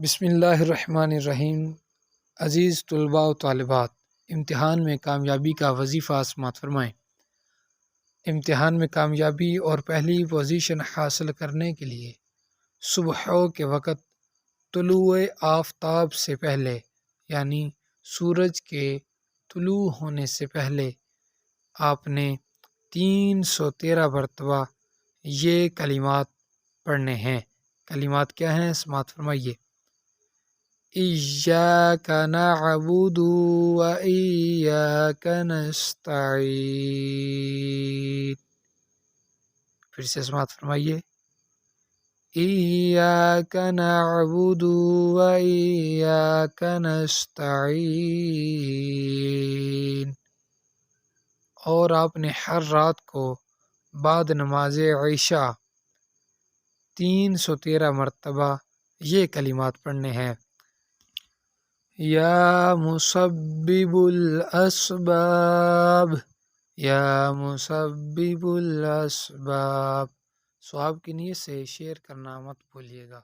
بسم اللہ الرحمن الرحیم۔ عزیز طلباء و طالبات، امتحان میں کامیابی کا وظیفہ سماعت فرمائیں۔ امتحان میں کامیابی اور پہلی پوزیشن حاصل کرنے کے لیے صبح کے وقت طلوع آفتاب سے پہلے یعنی سورج کے طلوع ہونے سے پہلے آپ نے 313 مرتبہ یہ کلمات پڑھنے ہیں۔ کلمات کیا ہیں؟ سماعت فرمائیے۔ ایاک نعبد و ایاک نستعین۔ پھر سے سماعت فرمائیے۔ ایاک نعبد و ایاک نستعین۔ اور آپ نے ہر رات کو بعد نماز عشاء 313 مرتبہ یہ کلمات پڑھنے ہیں۔ یا مسبب الاسباب، یا مسبب الاسباب۔ سواب کی نیت سے شیئر کرنا مت بھولیے گا۔